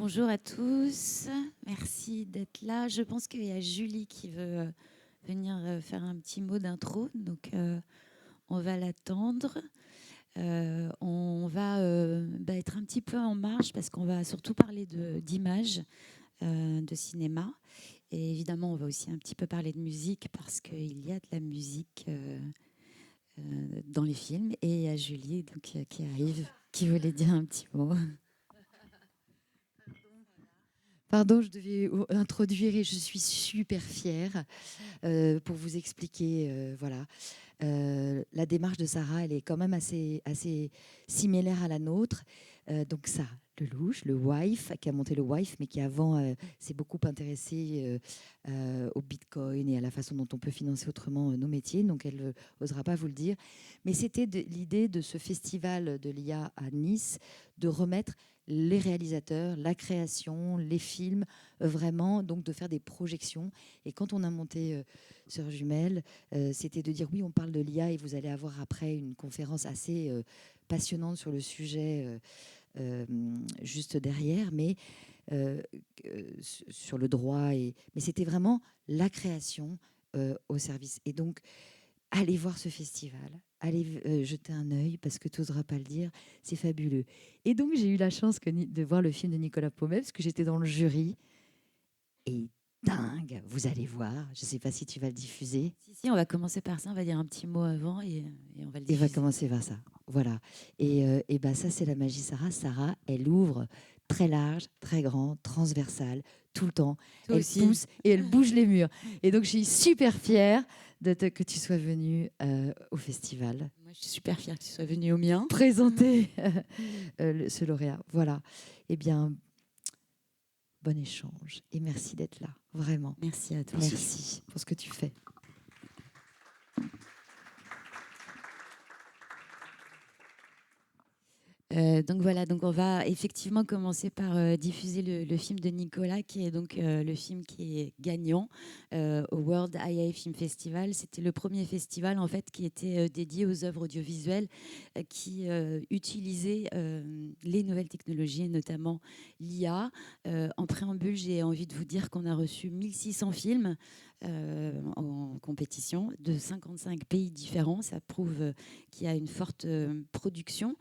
Bonjour à tous, merci d'être là. Je pense qu'il y a Julie qui veut venir faire un petit mot d'intro, donc on va l'attendre. On va être un petit peu en marge parce qu'on va surtout parler d'images, de cinéma. Et évidemment, on va aussi un petit peu parler de musique parce qu'il y a de la musique dans les films. Et il y a Julie donc, qui arrive, qui voulait dire un petit mot. Pardon, je devais introduire et je suis super fière pour vous expliquer. Voilà, la démarche de Sarah, elle est quand même assez similaire à la nôtre. Donc ça, Lelouch, le wife, qui a monté le wife, mais qui avant s'est beaucoup intéressé au Bitcoin et à la façon dont on peut financer autrement nos métiers. Donc elle n'osera pas vous le dire. Mais c'était l'idée de ce festival de l'IA à Nice, de remettre les réalisateurs, la création, les films, vraiment, donc de faire des projections. Et quand on a monté Sœurs Jumelles, c'était de dire oui, on parle de l'IA et vous allez avoir après une conférence assez passionnante sur le sujet juste derrière, mais sur le droit. Mais c'était vraiment la création au service. Et donc, allez voir ce festival, allez jeter un œil parce que tu n'oseras pas le dire, c'est fabuleux. Et donc j'ai eu la chance de voir le film de Nicolas Paumet parce que j'étais dans le jury et dingue, vous allez voir, je ne sais pas si tu vas le diffuser. Si, on va commencer par ça, on va dire un petit mot avant et on va le Et va diffuser. commencer par ça, voilà. Et ben ça c'est la magie Sarah. Sarah, elle ouvre très large, très grand, transversal, tout le temps. Toi Elle aussi. pousse et elle bouge les murs. Et donc je suis super fière que tu sois venue au festival. Moi, je suis super fière que tu sois venu au mien. Présenter ce lauréat. Voilà. Eh bien, bon échange et merci d'être là, vraiment. Merci à toi. Merci pour ce que tu fais. Donc voilà, donc on va effectivement commencer par diffuser le film de Nicolas, qui est donc le film qui est gagnant au World IA Film Festival. C'était le premier festival en fait qui était dédié aux œuvres audiovisuelles qui utilisaient les nouvelles technologies, et notamment l'IA. En préambule, j'ai envie de vous dire qu'on a reçu 1600 films en compétition de 55 pays différents. Ça prouve qu'il y a une forte production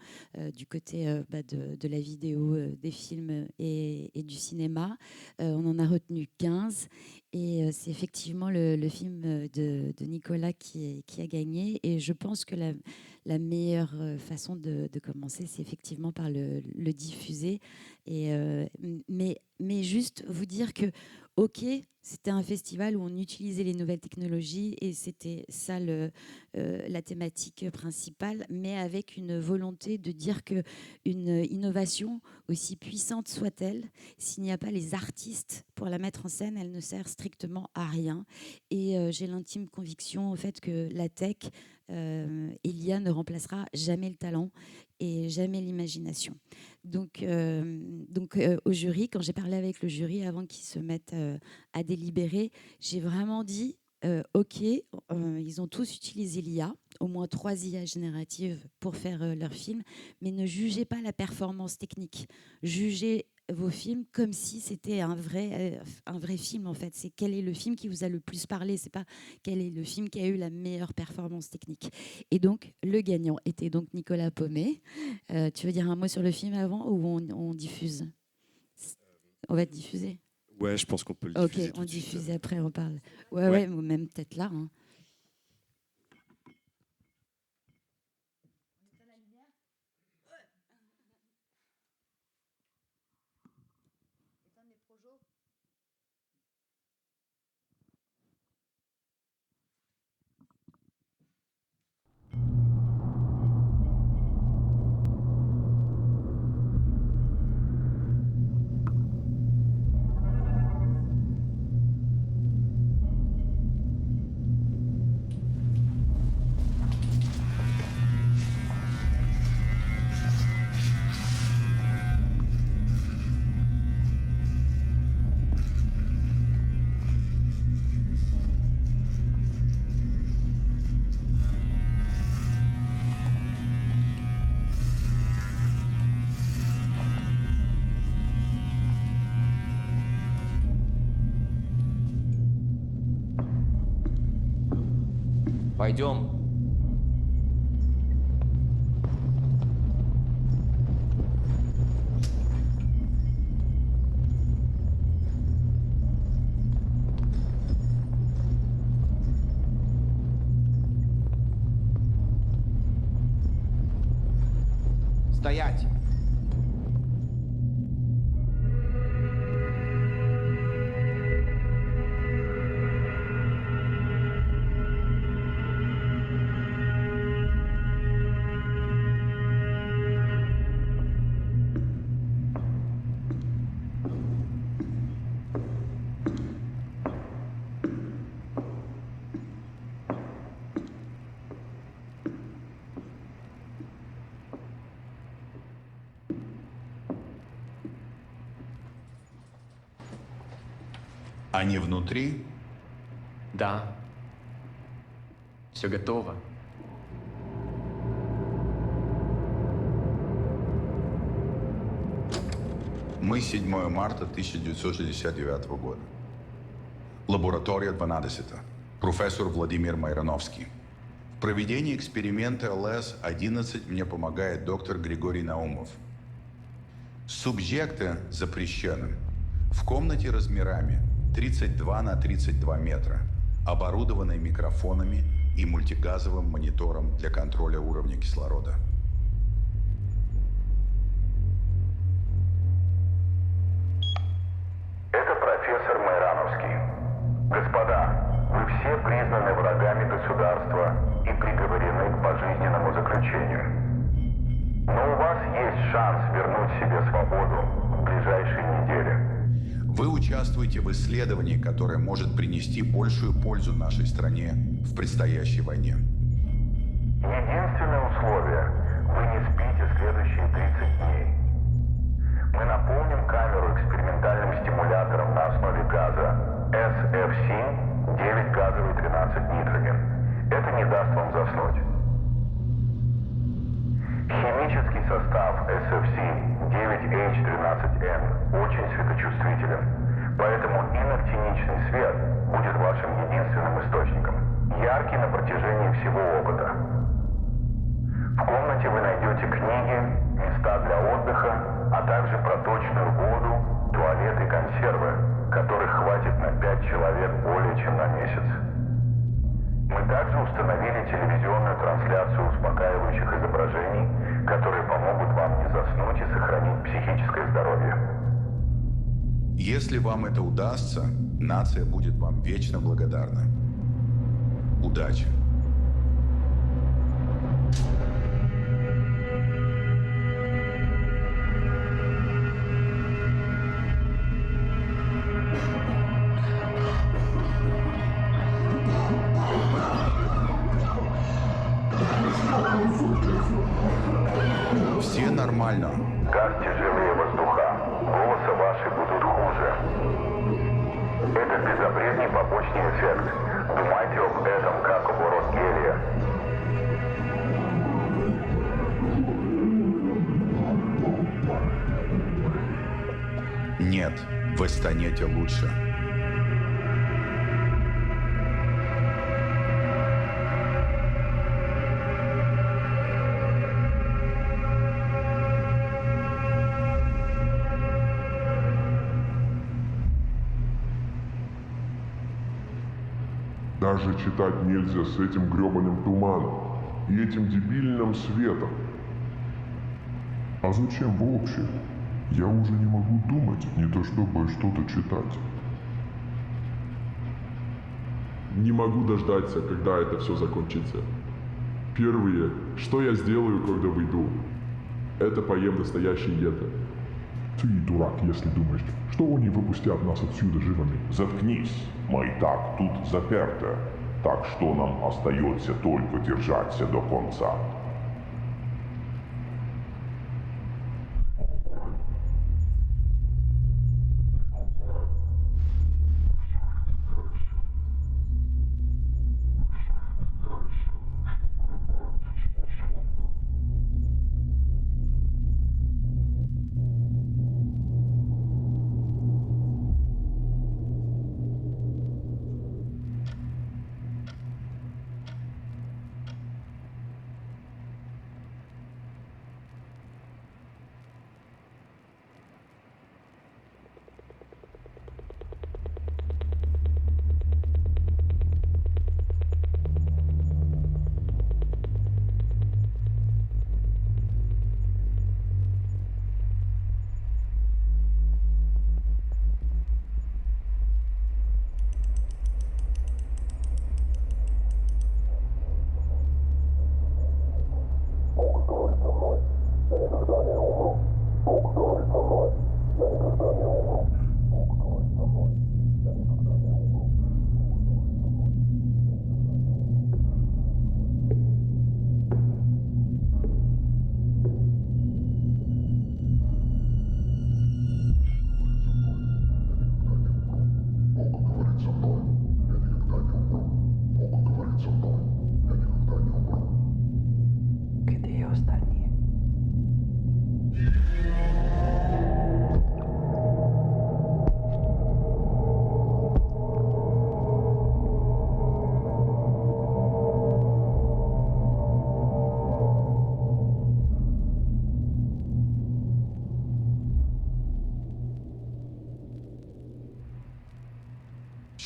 du côté de la vidéo, des films et du cinéma. On en a retenu 15 et c'est effectivement le film de Nicolas qui a gagné. Et je pense que la meilleure façon de commencer, c'est effectivement par le diffuser. Mais juste vous dire que ok, c'était un festival où on utilisait les nouvelles technologies et c'était ça la thématique principale, mais avec une volonté de dire que une innovation, aussi puissante soit-elle, s'il n'y a pas les artistes pour la mettre en scène, elle ne sert strictement à rien. Et j'ai l'intime conviction au fait que la tech et l'IA ne remplacera jamais le talent et jamais l'imagination. Donc au jury, quand j'ai parlé avec le jury avant qu'ils se mettent à délibérer, j'ai vraiment dit ok, ils ont tous utilisé l'IA, au moins 3 IA génératives pour faire leur film, mais ne jugez pas la performance technique. Jugez vos films comme si c'était un vrai film en fait. C'est quel est le film qui vous a le plus parlé, c'est pas quel est le film qui a eu la meilleure performance technique. Et donc le gagnant était donc Nicolas Paumet. Tu veux dire un mot sur le film avant ou on diffuse? On va te diffuser. Ouais, je pense qu'on peut le Ok, diffuser tout on de suite. diffuse après, on parle. Ouais, Ouais. ou même peut-être là. Hein. Пойдем. Стоять! Они внутри? Да. Все готово. Мы 7 марта 1969 года. Лаборатория 12. Профессор Владимир Майрановский. В проведении эксперимента ЛС-11 мне помогает доктор Григорий Наумов. Субъекты запрещены. В комнате размерами 32 на 32 метра, оборудованной микрофонами и мультигазовым монитором для контроля уровня кислорода. Это профессор Майрановский. Господа, вы все признаны врагами государства и приговорены к пожизненному заключению. Но у вас есть шанс вернуть себе свободу в ближайшие недели. Вы участвуете в исследовании, которое может принести большую пользу нашей стране в предстоящей войне. Единственное условие – вы не спите следующие 30 дней. Мы наполним камеру экспериментальным стимулятором на основе газа SFC 9 газовый 13 нитроген. Это не даст вам заснуть. Химический состав SFC 9H13N очень светочувствителен, поэтому иноктиничный свет будет вашим единственным источником, яркий на протяжении всего опыта. В комнате вы найдете книги, места для отдыха, а также проточную воду, туалет и консервы, которых хватит на 5 человек более чем на месяц. Мы также установили телевизионную трансляцию успокаивающих изображений, которые помогут вам не заснуть и сохранить психическое здоровье. Если вам это удастся, нация будет вам вечно благодарна. Удачи! Все нормально. Газ тяжелее воздуха. Голоса ваши будут хуже. Это безобредный побочный эффект. Думайте об этом как об урод гелия. Нет, вы станете лучше. Даже читать нельзя с этим грёбаным туманом и этим дебильным светом. А зачем вообще? Я уже не могу думать, не то чтобы что-то читать. Не могу дождаться, когда это все закончится. Первое, что я сделаю, когда выйду, это поем настоящий еда. Ты дурак, если думаешь, что они выпустят нас отсюда живыми. Заткнись, мы и так тут заперты, так что нам остается только держаться до конца.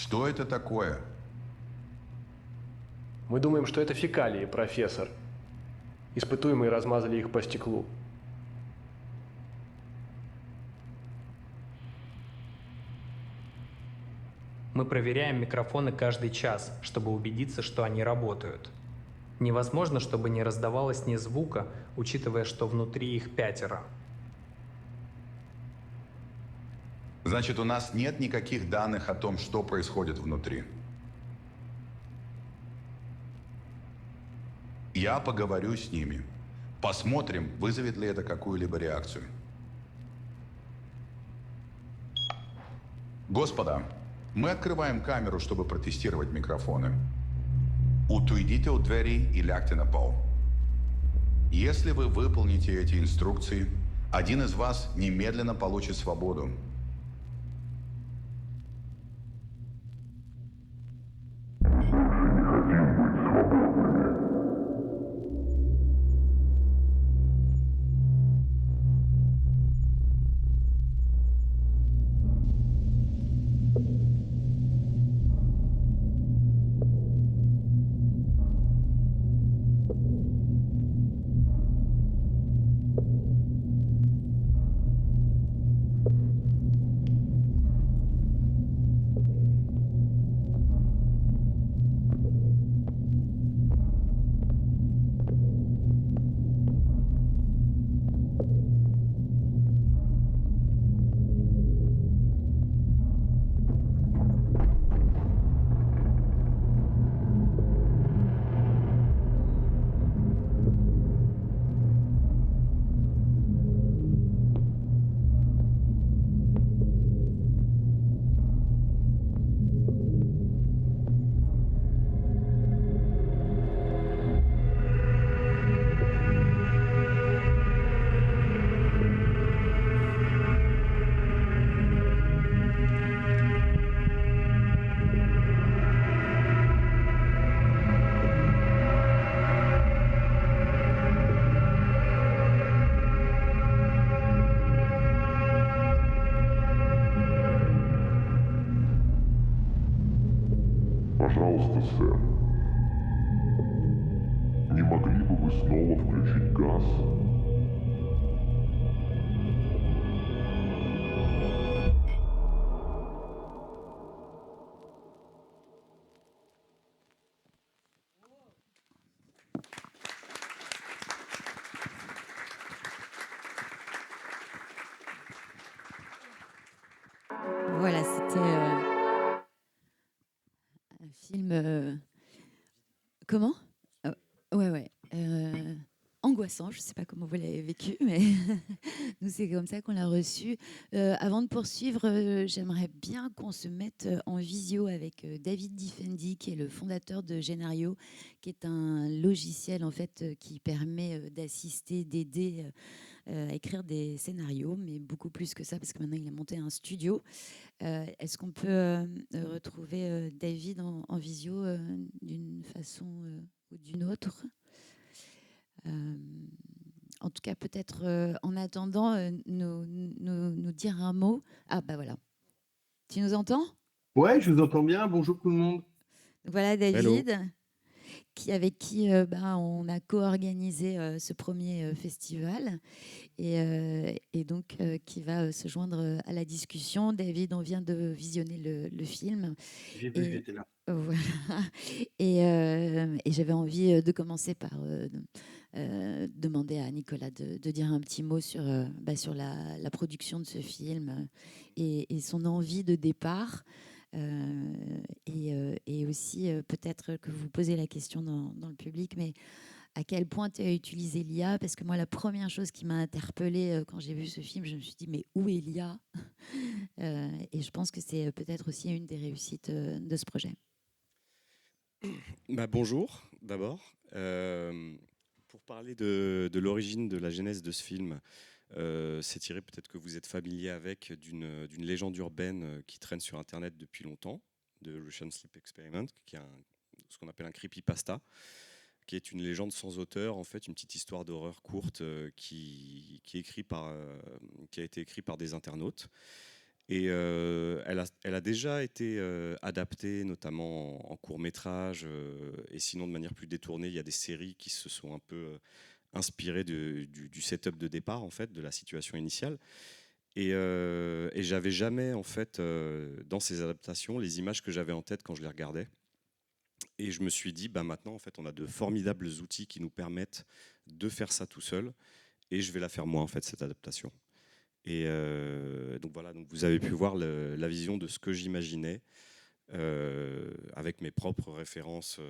Что это такое? Мы думаем, что это фекалии, профессор. Испытуемые размазали их по стеклу. Мы проверяем микрофоны каждый час, чтобы убедиться, что они работают. Невозможно, чтобы не раздавалось ни звука, учитывая, что внутри их 5. Значит, у нас нет никаких данных о том, что происходит внутри. Я поговорю с ними. Посмотрим, вызовет ли это какую-либо реакцию. Господа, мы открываем камеру, чтобы протестировать микрофоны. Уйдите от двери и лягте на пол. Если вы выполните эти инструкции, один из вас немедленно получит свободу. Пожалуйста, Сэм. Не могли бы вы снова включить газ? Voilà, c'était un film. Comment? Ouais, ouais. Angoissant, je ne sais pas comment vous l'avez vécu, mais nous, c'est comme ça qu'on l'a reçu. Avant de poursuivre, j'aimerais bien qu'on se mette en visio avec David Diffendi, qui est le fondateur de Genario, qui est un logiciel en fait qui permet d'assister, d'aider à écrire des scénarios, mais beaucoup plus que ça, parce que maintenant il a monté un studio. Est-ce qu'on peut retrouver David en visio d'une façon ou d'une autre? En tout cas, peut-être en attendant, nous dire un mot. Ah, bah voilà. Tu nous entends? Ouais, je vous entends bien. Bonjour tout le monde. Voilà David, avec qui on a co-organisé ce premier festival et donc qui va se joindre à la discussion. David, on vient de visionner le film. J'ai vu, j'étais là. Voilà. Et j'avais envie de commencer par demander à Nicolas de dire un petit mot sur la production de ce film et son envie de départ. Et aussi peut-être que vous posez la question dans le public, mais à quel point tu as utilisé l'IA? Parce que moi, la première chose qui m'a interpellée quand j'ai vu ce film, je me suis dit, mais où est l'IA? Et je pense que c'est peut-être aussi une des réussites de ce projet. Bonjour, d'abord. Pour parler de l'origine, de la genèse de ce film, c'est tiré, peut-être que vous êtes familier avec, d'une légende urbaine qui traîne sur Internet depuis longtemps, de Russian Sleep Experiment, qui est ce qu'on appelle un creepypasta, qui est une légende sans auteur, en fait, une petite histoire d'horreur courte qui a été écrite par des internautes. Et elle a déjà été adaptée, notamment en court-métrage, et sinon de manière plus détournée, il y a des séries qui se sont un peu inspirées du setup de départ, en fait, de la situation initiale. Et j'avais jamais, en fait, dans ces adaptations, les images que j'avais en tête quand je les regardais. Et je me suis dit, bah maintenant, en fait, on a de formidables outils qui nous permettent de faire ça tout seul. Et je vais la faire moi, en fait, cette adaptation. Et donc voilà, donc vous avez pu voir la vision de ce que j'imaginais avec mes propres références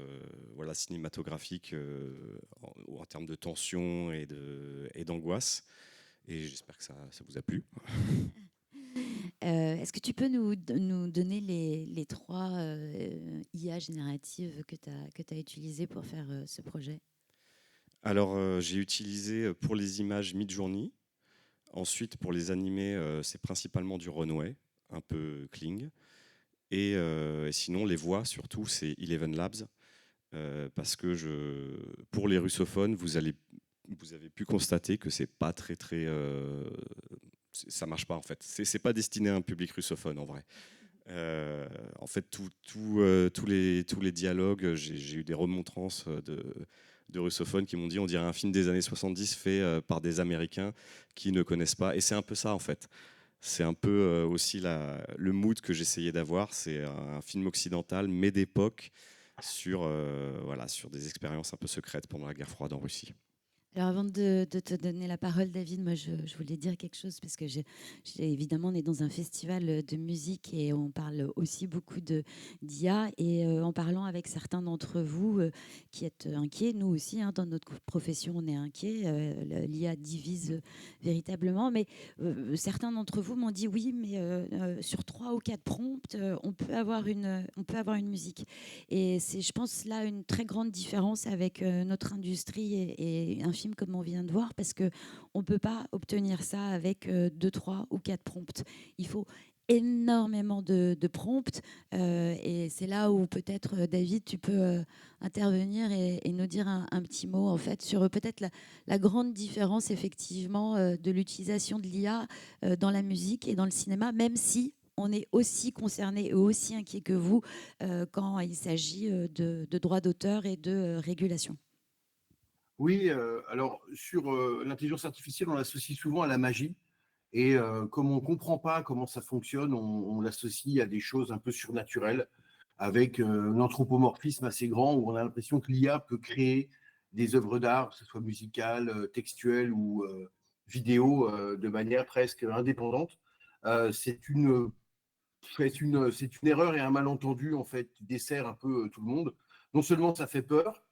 voilà, cinématographiques en termes de tension et d'angoisse. Et j'espère que ça vous a plu. Est-ce que tu peux nous donner les 3 IA génératives que tu as utilisées pour faire ce projet? Alors, j'ai utilisé pour les images Midjourney. Ensuite, pour les animés, c'est principalement du Runway, un peu Kling. Et sinon, les voix, surtout, c'est Eleven Labs. Parce que pour les russophones, vous avez pu constater que c'est pas très ça marche pas en fait. C'est pas destiné à un public russophone en vrai. En fait, tous les dialogues, j'ai eu des remontrances de russophones qui m'ont dit on dirait un film des années 70 fait par des Américains qui ne connaissent pas. Et c'est un peu ça en fait. C'est un peu aussi le mood que j'essayais d'avoir. C'est un film occidental mais d'époque sur des expériences un peu secrètes pendant la guerre froide en Russie. Alors avant de te donner la parole, David, moi je voulais dire quelque chose parce que évidemment on est dans un festival de musique et on parle aussi beaucoup d'IA et en parlant avec certains d'entre vous qui êtes inquiets, nous aussi dans notre profession on est inquiets, l'IA divise véritablement, mais certains d'entre vous m'ont dit oui, mais sur 3 ou 4 prompts on peut avoir une musique et c'est je pense là une très grande différence avec notre industrie et un film comme on vient de voir, parce qu'on ne peut pas obtenir ça avec 2, 3 ou 4 prompts. Il faut énormément de prompts et c'est là où peut-être David tu peux intervenir et nous dire un petit mot en fait sur peut-être la grande différence effectivement de l'utilisation de l'IA dans la musique et dans le cinéma, même si on est aussi concerné et aussi inquiet que vous quand il s'agit de droits d'auteur et de régulation. Oui, alors sur l'intelligence artificielle, on l'associe souvent à la magie. Et comme on ne comprend pas comment ça fonctionne, on l'associe à des choses un peu surnaturelles, avec un anthropomorphisme assez grand, où on a l'impression que l'IA peut créer des œuvres d'art, que ce soit musicales, textuelles ou vidéo, de manière presque indépendante. C'est une erreur et un malentendu, en fait, qui dessert un peu tout le monde. Non seulement ça fait peur,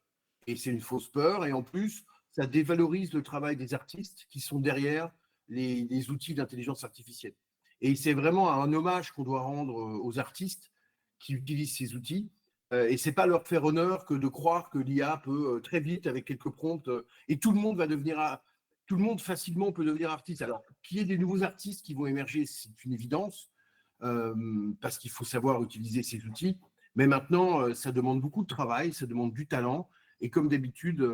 et c'est une fausse peur, et en plus, ça dévalorise le travail des artistes qui sont derrière les outils d'intelligence artificielle. Et c'est vraiment un hommage qu'on doit rendre aux artistes qui utilisent ces outils. Et c'est pas leur faire honneur que de croire que l'IA peut très vite, avec quelques prompts, et tout le monde facilement peut devenir artiste. Alors, qu'il y ait des nouveaux artistes qui vont émerger, c'est une évidence, parce qu'il faut savoir utiliser ces outils. Mais maintenant, ça demande beaucoup de travail, ça demande du talent, et comme d'habitude,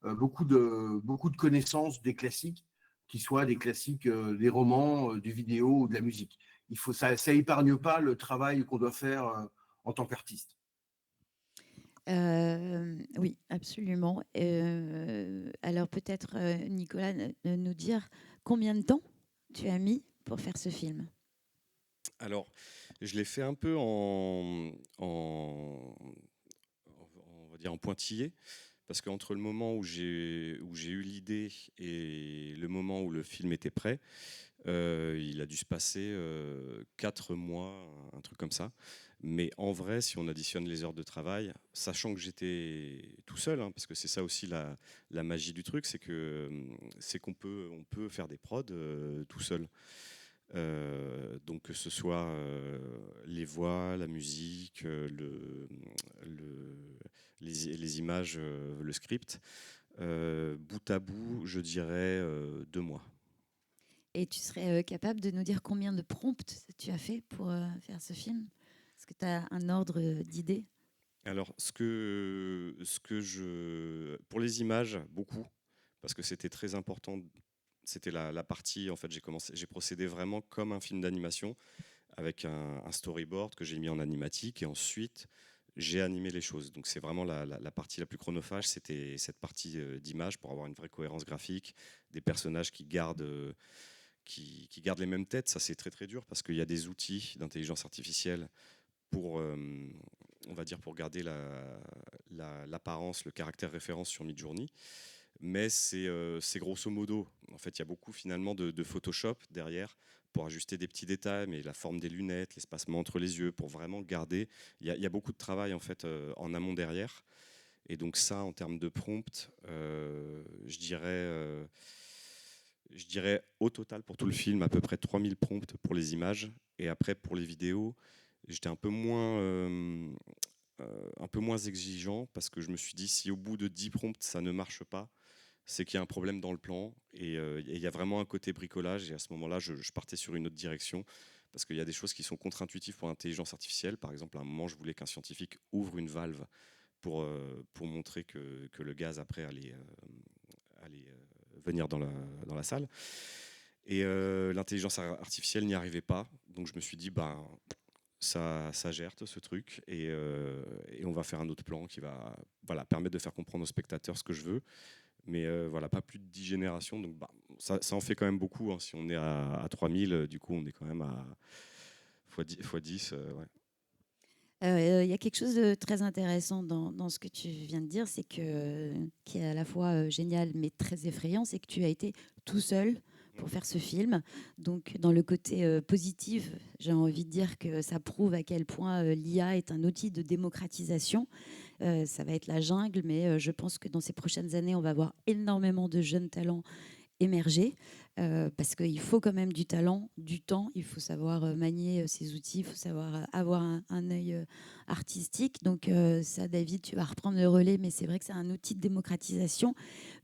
beaucoup de connaissances des classiques, qui soient des classiques, des romans, du vidéo ou de la musique. Ça épargne pas le travail qu'on doit faire en tant qu'artiste. Oui, absolument. Alors peut-être, Nicolas, nous dire combien de temps tu as mis pour faire ce film? Alors, je l'ai fait un peu on va dire en pointillé, parce qu'entre le moment où j'ai eu l'idée et le moment où le film était prêt, il a dû se passer 4 mois, un truc comme ça. Mais en vrai, si on additionne les heures de travail, sachant que j'étais tout seul, parce que c'est ça aussi la magie du truc, c'est qu'on peut faire des prods tout seul. Donc que ce soit les voix, la musique, les images, le script, bout à bout, je dirais 2 mois. Et tu serais capable de nous dire combien de prompts tu as fait pour faire ce film? Est-ce que tu as un ordre d'idée? Alors, pour les images, beaucoup, parce que c'était très important. C'était la partie, en fait, j'ai procédé vraiment comme un film d'animation avec un storyboard que j'ai mis en animatique et ensuite j'ai animé les choses. Donc c'est vraiment la partie la plus chronophage, c'était cette partie d'image pour avoir une vraie cohérence graphique, des personnages qui gardent les mêmes têtes. Ça c'est très très dur parce qu'il y a des outils d'intelligence artificielle pour, on va dire, pour garder l'apparence, le caractère référence sur Midjourney. Mais c'est grosso modo. En fait, il y a beaucoup finalement de Photoshop derrière pour ajuster des petits détails, mais la forme des lunettes, l'espacement entre les yeux, pour vraiment garder. Il y a beaucoup de travail en fait en amont derrière. Et donc ça, en termes de prompt, je dirais au total pour tout le film à peu près 3000 prompts pour les images. Et après pour les vidéos, j'étais un peu moins exigeant parce que je me suis dit si au bout de 10 prompts ça ne marche pas, c'est qu'il y a un problème dans le plan et il y a vraiment un côté bricolage et à ce moment-là je partais sur une autre direction parce qu'il y a des choses qui sont contre-intuitives pour l'intelligence artificielle. Par exemple, à un moment je voulais qu'un scientifique ouvre une valve pour montrer que le gaz après allait venir dans la salle et l'intelligence artificielle n'y arrivait pas, donc je me suis dit ça gère ce truc et on va faire un autre plan qui va permettre de faire comprendre aux spectateurs ce que je veux. Mais pas plus de 10 générations, donc ça en fait quand même beaucoup. Hein. Si on est à 3000, du coup on est quand même à x10. Il y a quelque chose de très intéressant dans ce que tu viens de dire, c'est qui est à la fois génial mais très effrayant, c'est que tu as été tout seul pour faire ce film. Donc, dans le côté positif, j'ai envie de dire que ça prouve à quel point l'IA est un outil de démocratisation. Ça va être la jungle, mais je pense que dans ces prochaines années, on va voir énormément de jeunes talents émerger, parce qu'il faut quand même du talent, du temps, il faut savoir manier ces outils, il faut savoir avoir un œil artistique. Donc ça, David, tu vas reprendre le relais, mais c'est vrai que c'est un outil de démocratisation.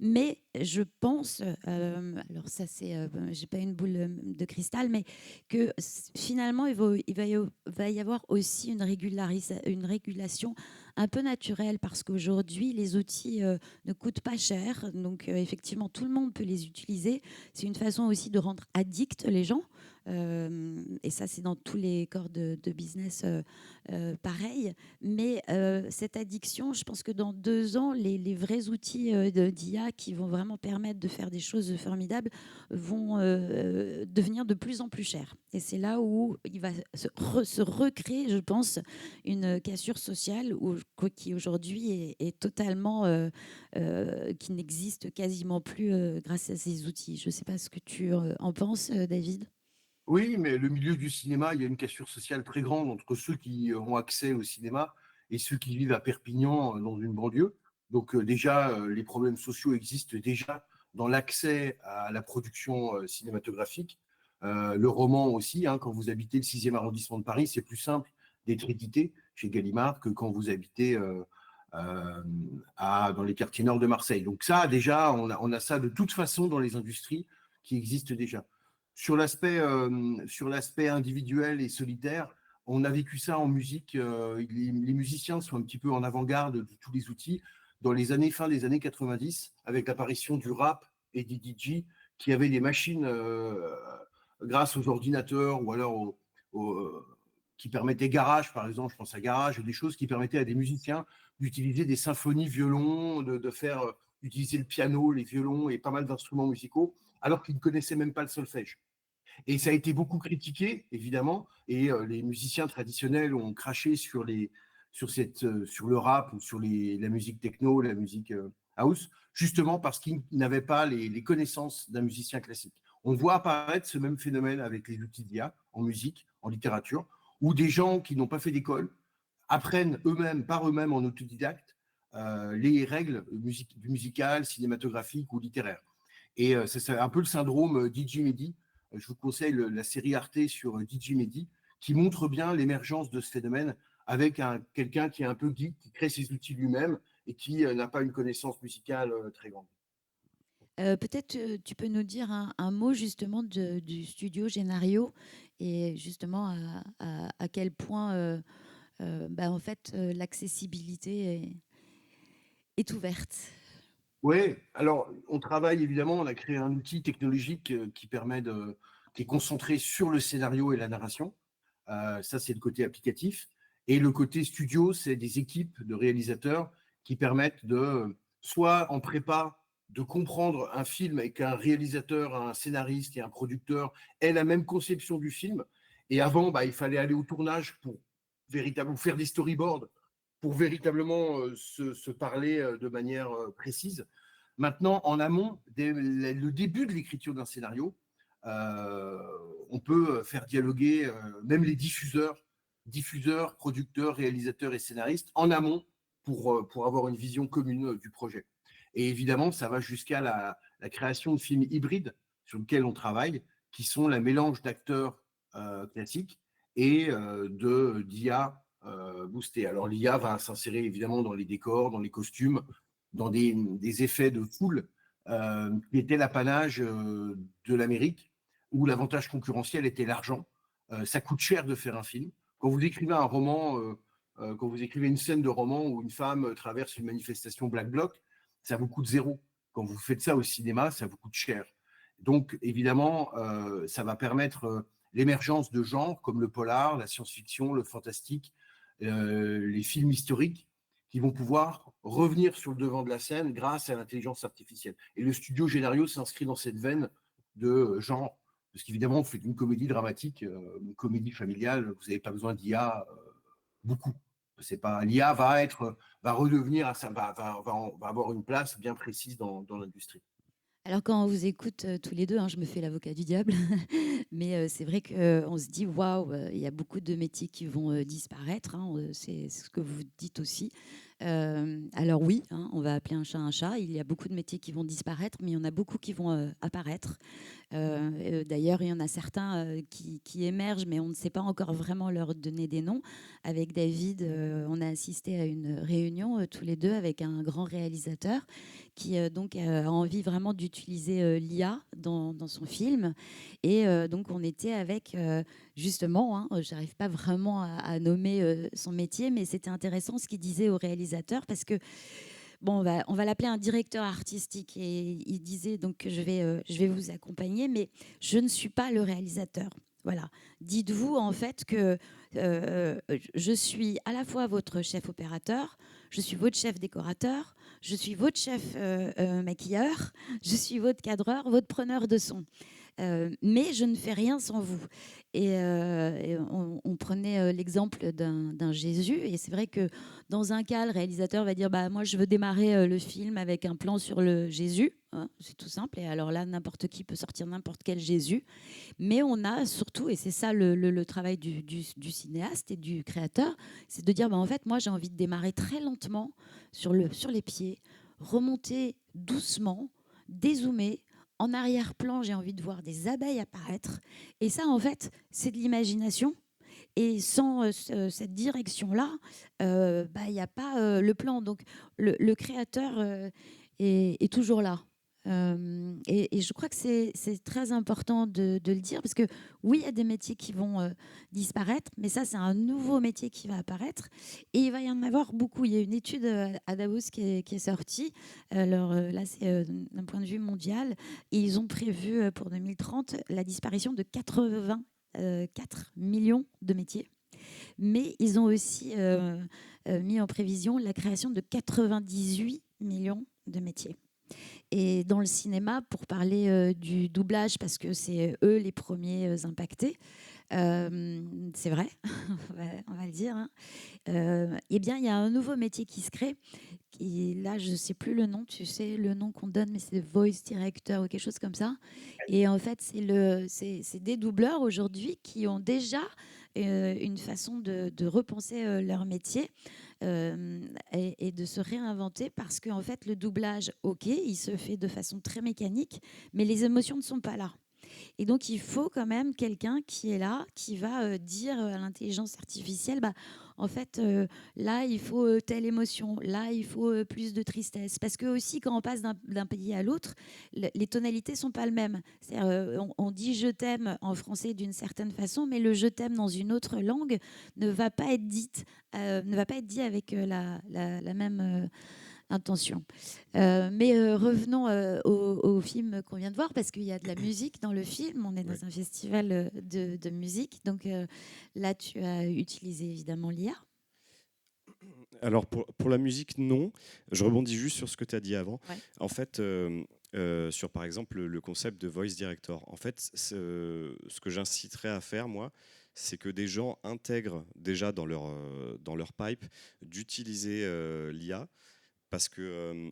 Mais je pense, alors ça c'est, j'ai pas une boule de cristal, mais que finalement il va y avoir aussi une régulation un peu naturelle, parce qu'aujourd'hui les outils ne coûtent pas cher, donc effectivement tout le monde peut les utiliser. C'est une façon aussi de rendre addicts les gens, et ça c'est dans tous les corps de business pareil. Mais cette addiction, je pense que dans 2 ans, les vrais outils d'IA qui vont vraiment permettre de faire des choses formidables vont devenir de plus en plus chers. Et c'est là où il va se recréer, je pense, une cassure sociale qui aujourd'hui est totalement, qui n'existe quasiment plus grâce à ces outils. Je ne sais pas ce que tu en penses, David. Oui, mais le milieu du cinéma, il y a une cassure sociale très grande entre ceux qui ont accès au cinéma et ceux qui vivent à Perpignan, dans une banlieue. Donc déjà, les problèmes sociaux existent déjà dans l'accès à la production cinématographique. Le roman aussi, hein, quand vous habitez le 6e arrondissement de Paris, c'est plus simple d'être édité chez Gallimard que quand vous habitez dans les quartiers nord de Marseille. Donc ça, déjà, on a ça de toute façon dans les industries qui existent déjà. Sur l'aspect individuel et solitaire, on a vécu ça en musique. Les musiciens sont un petit peu en avant-garde de tous les outils. Dans les fin des années 90, avec l'apparition du rap et des DJ qui avaient des machines grâce aux ordinateurs ou alors qui permettaient Garage, par exemple, je pense à Garage, des choses qui permettaient à des musiciens d'utiliser des symphonies violons, de faire utiliser le piano, les violons et pas mal d'instruments musicaux, alors qu'ils ne connaissaient même pas le solfège. Et ça a été beaucoup critiqué, évidemment, et les musiciens traditionnels ont craché sur le rap ou sur la musique techno, la musique house, justement parce qu'ils n'avaient pas les connaissances d'un musicien classique. On voit apparaître ce même phénomène avec les outils d'IA en musique, en littérature, où des gens qui n'ont pas fait d'école apprennent par eux-mêmes en autodidacte les règles du musical, cinématographique ou littéraire. Et c'est un peu le syndrome DJ Mehdi. Je vous conseille la série Arte sur DJ Mehdi, qui montre bien l'émergence de ce phénomène avec quelqu'un qui est un peu geek, qui crée ses outils lui-même et qui n'a pas une connaissance musicale très grande. Peut-être tu peux nous dire un mot justement du studio Génario et justement à quel point en fait l'accessibilité est ouverte. Oui, alors on travaille évidemment, on a créé un outil technologique qui est concentré sur le scénario et la narration. Ça, c'est le côté applicatif. Et le côté studio, c'est des équipes de réalisateurs qui permettent de, soit en prépa, de comprendre un film et qu'un réalisateur, un scénariste et un producteur aient la même conception du film. Et avant, il fallait aller au tournage pour véritablement faire des storyboards, pour véritablement se parler de manière précise. Maintenant, en amont, dès le début de l'écriture d'un scénario, on peut faire dialoguer même les diffuseurs, producteurs, réalisateurs et scénaristes en amont pour avoir une vision commune du projet. Et évidemment, ça va jusqu'à la création de films hybrides sur lesquels on travaille, qui sont le mélange d'acteurs classiques et d'IA boosté. Alors l'IA va s'insérer évidemment dans les décors, dans les costumes, dans des effets de foule qui étaient l'apanage de l'Amérique, où l'avantage concurrentiel était l'argent. Ça coûte cher de faire un film. Quand vous écrivez un roman, quand vous écrivez une scène de roman où une femme traverse une manifestation Black Bloc, ça vous coûte zéro. Quand vous faites ça au cinéma, ça vous coûte cher. Donc évidemment, ça va permettre l'émergence de genres comme le polar, la science-fiction, le fantastique, les films historiques, qui vont pouvoir revenir sur le devant de la scène grâce à l'intelligence artificielle. Et le studio Génario s'inscrit dans cette veine de genre, parce qu'évidemment, vous faites une comédie dramatique, une comédie familiale, vous n'avez pas besoin d'IA beaucoup. C'est pas, l'IA va redevenir, va avoir une place bien précise dans l'industrie. Alors quand on vous écoute tous les deux, je me fais l'avocat du diable, mais c'est vrai qu'on se dit waouh, il y a beaucoup de métiers qui vont disparaître, c'est ce que vous dites aussi. Alors oui, on va appeler un chat un chat. Il y a beaucoup de métiers qui vont disparaître, mais il y en a beaucoup qui vont apparaître. D'ailleurs, il y en a certains qui émergent, mais on ne sait pas encore vraiment leur donner des noms. Avec David, on a assisté à une réunion tous les deux avec un grand réalisateur qui donc a envie vraiment d'utiliser l'IA dans son film. Et donc, on était avec justement, j'arrive pas vraiment à nommer son métier, mais c'était intéressant ce qu'il disait au réalisateur parce que bon, on va l'appeler un directeur artistique et il disait donc que je vais vous accompagner, mais je ne suis pas le réalisateur. Voilà. Dites-vous en fait que je suis à la fois votre chef opérateur, je suis votre chef décorateur, je suis votre chef maquilleur, je suis votre cadreur, votre preneur de son. Mais je ne fais rien sans vous. Et on prenait l'exemple d'un Jésus, et c'est vrai que dans un cas, le réalisateur va dire moi je veux démarrer le film avec un plan sur le Jésus, c'est tout simple, et alors là n'importe qui peut sortir n'importe quel Jésus, mais on a surtout, et c'est ça le travail du cinéaste et du créateur, c'est de dire en fait moi j'ai envie de démarrer très lentement sur les pieds, remonter doucement, dézoomer. En arrière-plan, j'ai envie de voir des abeilles apparaître. Et ça, en fait, c'est de l'imagination. Et sans cette direction-là, il n'y a pas le plan. Donc, le créateur est toujours là. Et je crois que c'est très important de le dire, parce que oui, il y a des métiers qui vont disparaître, mais ça, c'est un nouveau métier qui va apparaître. Et il va y en avoir beaucoup. Il y a une étude à Davos qui est sortie. Alors là, c'est d'un point de vue mondial. Et ils ont prévu pour 2030 la disparition de 84 millions de métiers. Mais ils ont aussi mis en prévision la création de 98 millions de métiers. Et dans le cinéma, pour parler du doublage, parce que c'est eux les premiers impactés, c'est vrai, on va le dire, eh bien, il y a un nouveau métier qui se crée. Et là, je ne sais plus le nom, tu sais, le nom qu'on donne, mais c'est voice director ou quelque chose comme ça. Et en fait, c'est des doubleurs aujourd'hui qui ont déjà une façon de repenser leur métier et de se réinventer, parce qu'en fait, le doublage, ok, il se fait de façon très mécanique, mais les émotions ne sont pas là. Et donc, il faut quand même quelqu'un qui est là, qui va dire à l'intelligence artificielle, en fait, là, il faut telle émotion, là, il faut plus de tristesse. Parce que aussi, quand on passe d'un pays à l'autre, les tonalités ne sont pas les mêmes. On dit « je t'aime » en français d'une certaine façon, mais le « je t'aime » dans une autre langue ne va pas être dit avec la même intention. Mais revenons au film qu'on vient de voir, parce qu'il y a de la musique dans le film. On est dans un festival de musique. Donc là, tu as utilisé évidemment l'IA. Alors pour la musique, non. Je rebondis juste sur ce que tu as dit avant. Ouais. En fait, sur par exemple le concept de voice director. En fait, ce que j'inciterais à faire, moi, c'est que des gens intègrent déjà dans leur pipe d'utiliser l'IA, parce que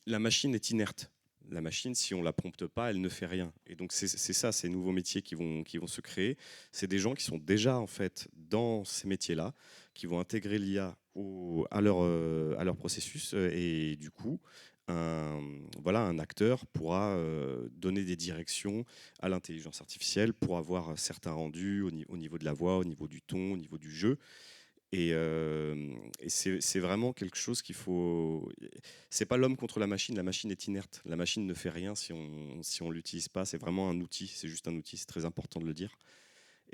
la machine est inerte. La machine, si on ne la prompte pas, elle ne fait rien. Et donc c'est ça, ces nouveaux métiers qui vont se créer. C'est des gens qui sont déjà en fait dans ces métiers-là, qui vont intégrer l'IA à leur processus. Et du coup, un acteur pourra donner des directions à l'intelligence artificielle pour avoir certains rendus au niveau de la voix, au niveau du ton, au niveau du jeu. Et c'est vraiment quelque chose qu'il faut. C'est pas l'homme contre la machine est inerte. La machine ne fait rien si on l'utilise pas. C'est vraiment un outil. C'est juste un outil. C'est très important de le dire.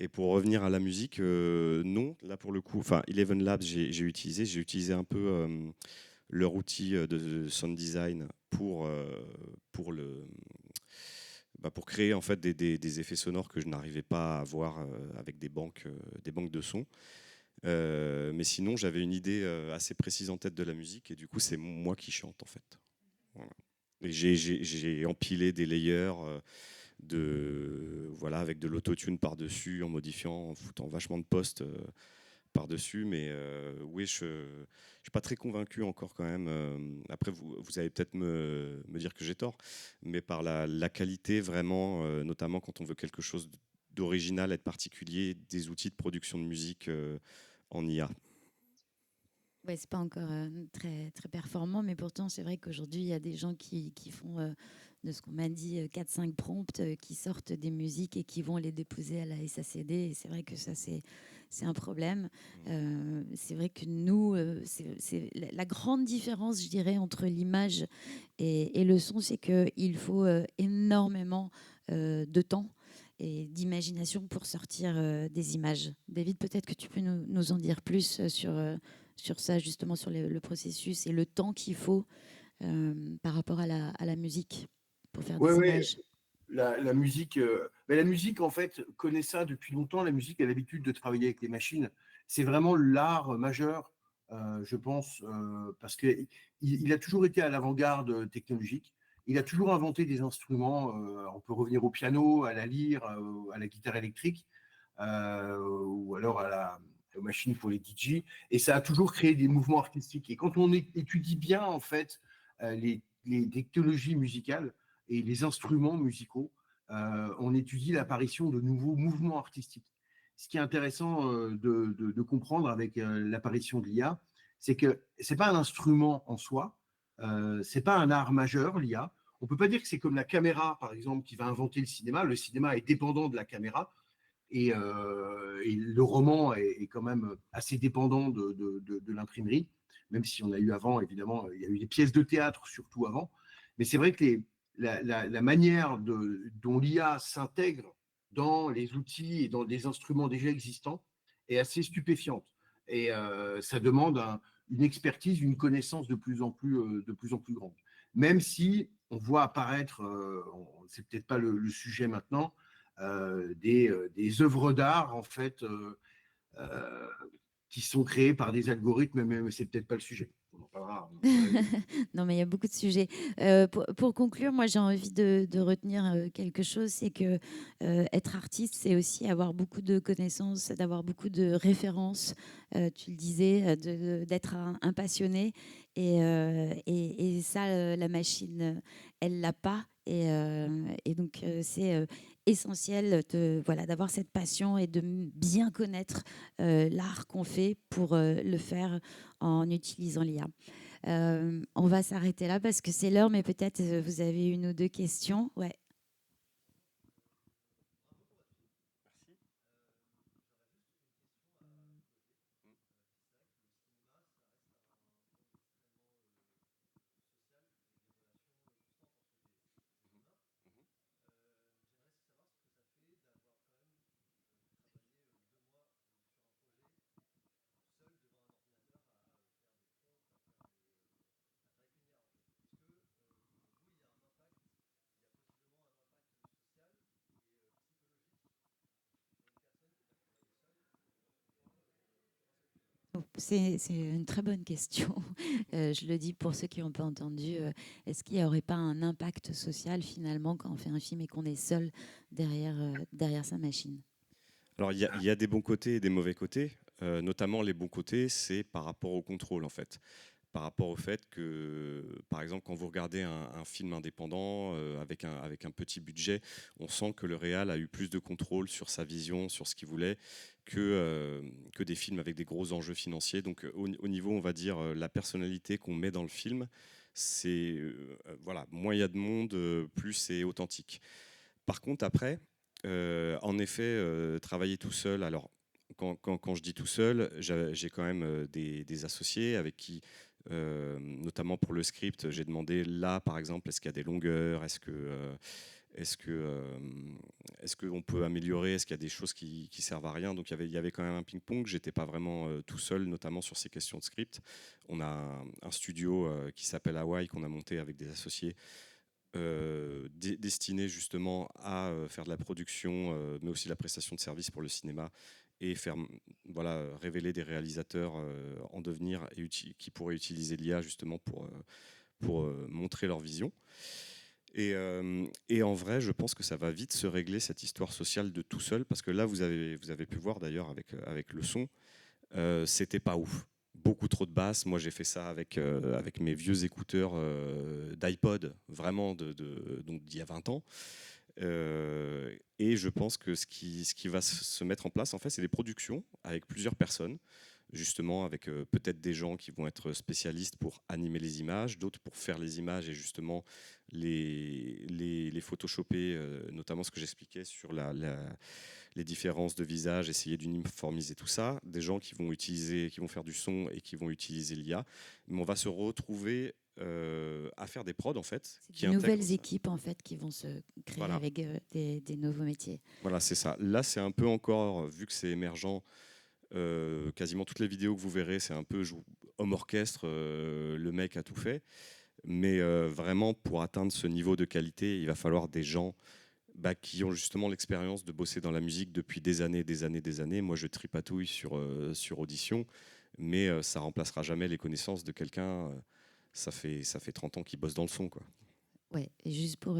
Et pour revenir à la musique, non. Là pour le coup, enfin, Eleven Labs, j'ai utilisé un peu leur outil de sound design pour créer en fait des effets sonores que je n'arrivais pas à avoir avec des banques de sons. Mais sinon, j'avais une idée assez précise en tête de la musique, et du coup, c'est moi qui chante en fait. Voilà. Et j'ai empilé des layers avec de l'autotune par-dessus, en modifiant, en foutant vachement de post par-dessus. Mais oui, je suis pas très convaincu encore quand même. Après, vous allez peut-être me dire que j'ai tort, mais par la qualité vraiment, notamment quand on veut quelque chose d'original et de particulier, des outils de production de musique en IA. Ouais, c'est pas encore très, très performant, mais pourtant, c'est vrai qu'aujourd'hui, il y a des gens qui font, de ce qu'on m'a dit, 4-5 prompts, qui sortent des musiques et qui vont les déposer à la SACD. Et c'est vrai que ça, c'est un problème. C'est vrai que nous, c'est la grande différence, je dirais, entre l'image et le son, c'est qu'il faut énormément de temps et d'imagination pour sortir des images. David, peut-être que tu peux nous en dire plus sur ça, justement, sur le processus et le temps qu'il faut par rapport à la musique pour faire des images. La musique, mais la musique, en fait, connaît ça depuis longtemps. La musique a l'habitude de travailler avec les machines. C'est vraiment l'art majeur, je pense, parce qu'il a toujours été à l'avant-garde technologique. Il a toujours inventé des instruments. On peut revenir au piano, à la lyre, à la guitare électrique, ou alors aux machines pour les DJ. Et ça a toujours créé des mouvements artistiques. Et quand on étudie bien, en fait, les technologies musicales et les instruments musicaux, on étudie l'apparition de nouveaux mouvements artistiques. Ce qui est intéressant de comprendre avec l'apparition de l'IA, c'est que ce n'est pas un instrument en soi, ce n'est pas un art majeur, l'IA. On ne peut pas dire que c'est comme la caméra, par exemple, qui va inventer le cinéma. Le cinéma est dépendant de la caméra, et le roman est quand même assez dépendant de l'imprimerie, même si on a eu avant, évidemment, il y a eu des pièces de théâtre, surtout avant. Mais c'est vrai que la manière dont l'IA s'intègre dans les outils et dans des instruments déjà existants est assez stupéfiante. Et ça demande une expertise, une connaissance de plus en plus grande. Même si on voit apparaître, c'est peut-être pas le sujet maintenant, des œuvres d'art, en fait, qui sont créées par des algorithmes, mais c'est peut-être pas le sujet. On en parlera. Non, mais il y a beaucoup de sujets. Pour conclure, moi, j'ai envie de retenir quelque chose, c'est que être artiste, c'est aussi avoir beaucoup de connaissances, d'avoir beaucoup de références. Tu le disais, d'être un passionné. Et ça, la machine, elle l'a pas. Et donc, c'est essentiel d'avoir cette passion et de bien connaître l'art qu'on fait pour le faire en utilisant l'IA. On va s'arrêter là parce que c'est l'heure, mais peut-être vous avez une ou deux questions. Ouais. C'est une très bonne question. Je le dis pour ceux qui n'ont pas entendu. Est-ce qu'il n'y aurait pas un impact social finalement quand on fait un film et qu'on est seul derrière sa machine? Alors il y a des bons côtés et des mauvais côtés. Notamment les bons côtés, c'est par rapport au contrôle en fait. Par rapport au fait que, par exemple, quand vous regardez un film indépendant avec un petit budget, on sent que le réal a eu plus de contrôle sur sa vision, sur ce qu'il voulait, que des films avec des gros enjeux financiers. Donc au niveau, on va dire, la personnalité qu'on met dans le film, c'est voilà, moins il y a de monde, plus c'est authentique. Par contre, après, en effet, travailler tout seul, alors quand je dis tout seul, j'ai quand même des associés avec qui, notamment pour le script, j'ai demandé là, par exemple, est-ce qu'il y a des longueurs, est-ce qu'on peut améliorer, est-ce qu'il y a des choses qui servent à rien. Donc il y avait quand même un ping-pong, j'étais pas vraiment tout seul, notamment sur ces questions de script. On a un studio qui s'appelle Hawaii qu'on a monté avec des associés, destiné justement à faire de la production, mais aussi de la prestation de services pour le cinéma, et faire révéler des réalisateurs en devenir et qui pourraient utiliser l'IA justement pour montrer leur vision. Et en vrai, je pense que ça va vite se régler, cette histoire sociale de tout seul, parce que là, vous avez pu voir d'ailleurs avec le son, c'était pas ouf. Beaucoup trop de basses. Moi, j'ai fait ça avec mes vieux écouteurs d'iPod, vraiment donc d'il y a 20 ans. Et je pense que ce qui va se mettre en place, en fait, c'est des productions avec plusieurs personnes, justement avec peut-être des gens qui vont être spécialistes pour animer les images, d'autres pour faire les images et justement les photoshopper, notamment ce que j'expliquais sur les différences de visage, essayer d'uniformiser tout ça, des gens qui vont faire du son et qui vont utiliser l'IA. Mais on va se retrouver à faire des prods en fait. C'est de nouvelles équipes en fait qui vont se créer avec des nouveaux métiers. Voilà, c'est ça. Là, c'est un peu encore, vu que c'est émergent, quasiment toutes les vidéos que vous verrez, c'est un peu homme orchestre, le mec a tout fait. Mais vraiment, pour atteindre ce niveau de qualité, il va falloir des gens qui ont justement l'expérience de bosser dans la musique depuis des années. Moi, je tripatouille sur Audition, mais ça remplacera jamais les connaissances de quelqu'un. Ça fait 30 ans qu'il bosse dans le son, quoi. Ouais, et juste pour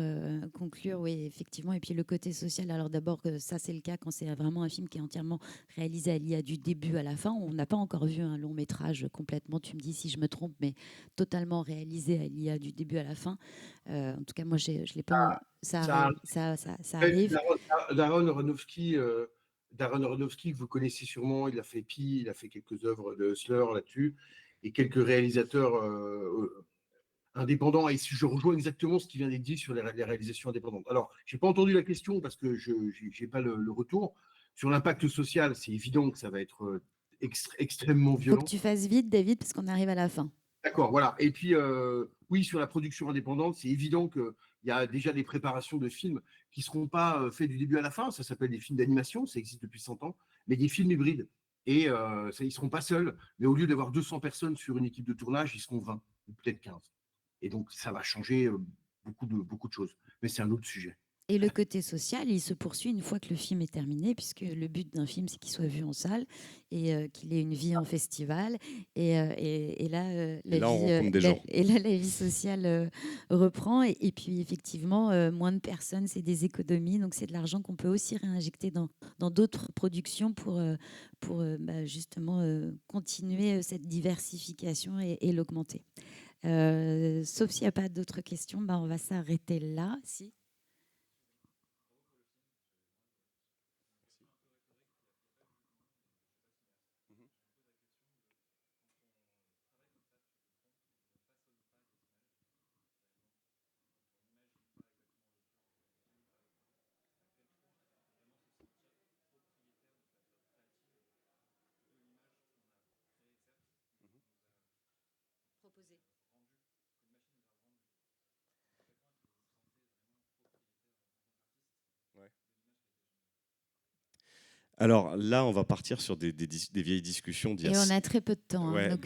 conclure, oui, effectivement. Et puis le côté social, alors d'abord, ça c'est le cas quand c'est vraiment un film qui est entièrement réalisé à l'IA du début à la fin. On n'a pas encore vu un long métrage complètement, tu me dis si je me trompe, mais totalement réalisé à l'IA du début à la fin. En tout cas, moi, je l'ai pas. Ça arrive. Darren Aronofsky, que vous connaissez sûrement, il a fait Pi, il a fait quelques œuvres de Hustler là-dessus, et quelques réalisateurs indépendants. Et si je rejoins exactement ce qui vient d'être dit sur les réalisations indépendantes. Alors, je n'ai pas entendu la question parce que je n'ai pas le retour. Sur l'impact social, c'est évident que ça va être extrêmement violent. Il faut que tu fasses vite, David, parce qu'on arrive à la fin. D'accord, voilà. Et puis, oui, sur la production indépendante, c'est évident qu'il y a déjà des préparations de films qui ne seront pas faits du début à la fin. Ça s'appelle des films d'animation, ça existe depuis 100 ans, mais des films hybrides. Et ils ne seront pas seuls, mais au lieu d'avoir 200 personnes sur une équipe de tournage, ils seront 20, ou peut-être 15. Et donc, ça va changer beaucoup de choses. Mais c'est un autre sujet. Et le côté social, il se poursuit une fois que le film est terminé, puisque le but d'un film, c'est qu'il soit vu en salle et qu'il ait une vie en festival. Et là, la vie sociale reprend. Et puis, effectivement, moins de personnes, c'est des économies. Donc, c'est de l'argent qu'on peut aussi réinjecter dans d'autres productions pour justement continuer cette diversification et l'augmenter. Sauf s'il n'y a pas d'autres questions, on va s'arrêter là. Si. Alors là, on va partir sur des vieilles discussions. Et on a très peu de temps, donc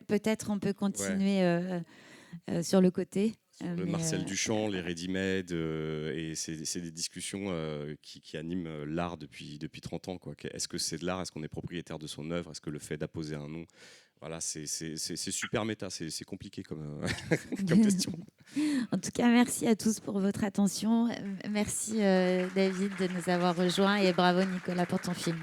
peut-être on peut continuer sur le côté. Le Marcel Duchamp, les ready-made, et c'est des discussions qui animent l'art depuis 30 ans, quoi. Est-ce que c'est de l'art? Est-ce qu'on est propriétaire de son œuvre? Est-ce que le fait d'apposer un nom, voilà, c'est super méta, c'est compliqué comme, comme question. En tout cas, merci à tous pour votre attention. Merci David de nous avoir rejoints et bravo Nicolas pour ton film.